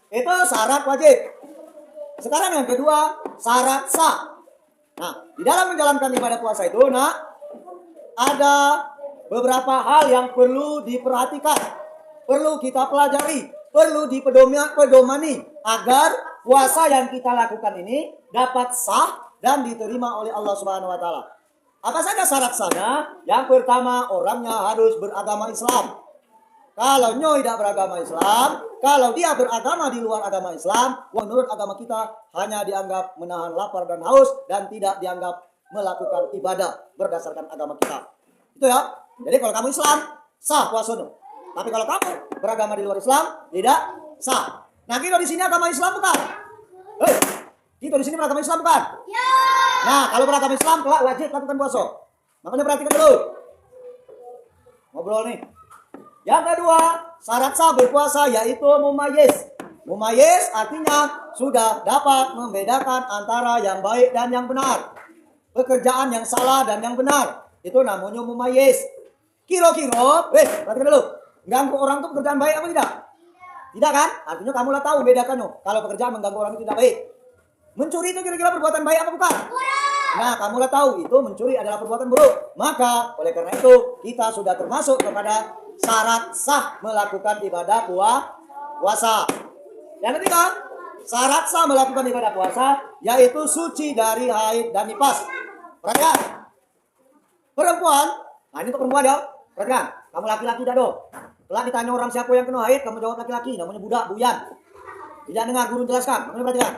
Itu syarat wajib. Sekarang yang kedua, syarat sah. Nah, di dalam menjalankan ibadah puasa itu, ada beberapa hal yang perlu diperhatikan, perlu kita pelajari, perlu dipedomani agar puasa yang kita lakukan ini dapat sah dan diterima oleh Allah Subhanahu wa taala. Apa saja syarat-syaratnya? Yang pertama, orangnya harus beragama Islam. Kalau nyoy tidak beragama Islam, kalau dia beragama di luar agama Islam, menurut agama kita hanya dianggap menahan lapar dan haus dan tidak dianggap melakukan ibadah berdasarkan agama kita. Itu ya. Jadi kalau kamu Islam, sah puasamu. Tapi kalau kamu beragama di luar Islam, tidak sah. Nah, kita di sini agama Islam bukan? Kita di sini beragama Islam bukan? Ya. Nah, kalau beragama Islam, kelak wajib lakukan puasa. Makanya perhatikan dulu. Ngobrol nih. Yang kedua, syarat sah berpuasa yaitu mumayyiz. Mumayyiz artinya sudah dapat membedakan antara yang baik dan yang benar. Pekerjaan yang salah dan yang benar. Itu namanya mumayyiz. Kira-kira, perhatikan dulu. Ganggu orang itu pekerjaan baik apa tidak? Tidak kan? Artinya kamulah tahu bedakannya. Kalau pekerjaan mengganggu orang itu tidak baik. Mencuri itu kira-kira perbuatan baik apa bukan? Nah, kamulah tahu itu mencuri adalah perbuatan buruk. Maka, oleh karena itu, kita sudah termasuk kepada syarat sah melakukan ibadah puasa. Yang ketiga, syarat sah melakukan ibadah puasa yaitu suci dari haid dan nifas. Perhatikan. Perempuan, nah ini untuk perempuan ya. Perhatikan, kamu laki-laki dah dong. Setelah ditanya orang siapa yang kena haid, kamu jawab laki-laki, namanya budak, buyan. Tidak dengar guru jelaskan, kamu perhatikan.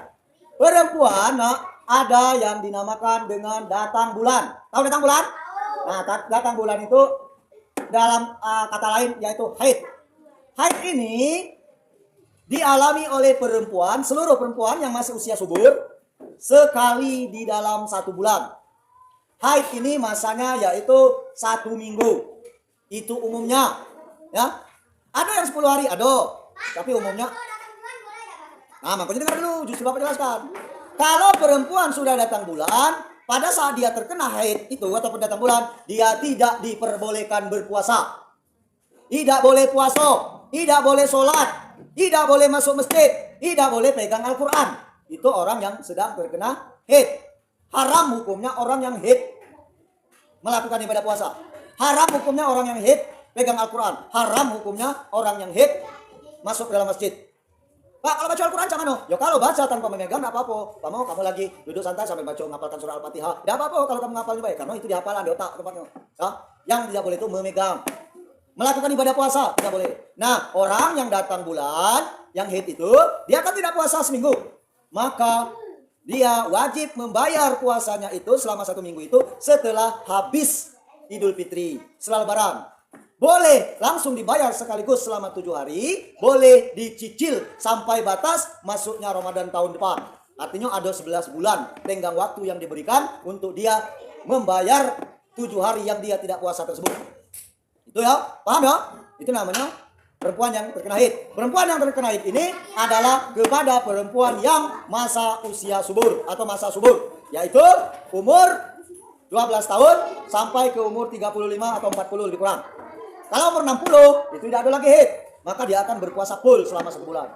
Perempuan, ada yang dinamakan dengan datang bulan. Tahu datang bulan? Nah, datang bulan itu dalam kata lain yaitu haid. Haid ini dialami oleh perempuan, seluruh perempuan yang masih usia subur sekali di dalam 1 bulan. Haid ini masanya yaitu 1 minggu. Itu umumnya, ya. Ada yang 10 hari, ada. Tapi umumnya. Nah, makanya dengar dulu, justru Bapak jelaskan. Kalau perempuan sudah datang bulan, pada saat dia terkena haid itu ataupun datang bulan, dia tidak diperbolehkan berpuasa. Tidak boleh puasa, tidak boleh sholat, tidak boleh masuk masjid, tidak boleh pegang Al-Quran. Itu orang yang sedang terkena haid. Haram hukumnya orang yang haid melakukan ibadah puasa. Haram hukumnya orang yang haid pegang Al-Quran. Haram hukumnya orang yang haid masuk ke dalam masjid. Pak, kalau baca Al-Quran jangan ya kalau baca tanpa memegang tidak apa-apa. Kamu lagi duduk santai sampai baca menghafalkan surah Al-Fatihah. Tidak apa-apa kalau kamu menghafalnya baik. Karena itu dihafalan di otak tempatnya. Nah, yang tidak boleh itu memegang. Melakukan ibadah puasa tidak boleh. Nah, orang yang datang bulan, yang haid itu, dia kan tidak puasa seminggu. Maka dia wajib membayar puasanya itu selama 1 minggu itu setelah habis Idul Fitri, setelah Lebaran. Boleh langsung dibayar sekaligus selama 7 hari. Boleh dicicil sampai batas masuknya Ramadan tahun depan. Artinya ada 11 bulan tenggang waktu yang diberikan untuk dia membayar 7 hari yang dia tidak puasa tersebut. Itu ya, paham ya? Itu namanya perempuan yang terkena haid. Perempuan yang terkena haid ini adalah kepada perempuan yang masa usia subur atau masa subur. Yaitu umur 12 tahun sampai ke umur 35 atau 40 lebih kurang. Kalau umur 60 itu tidak ada lagi haid, maka dia akan berpuasa full selama 1 bulan.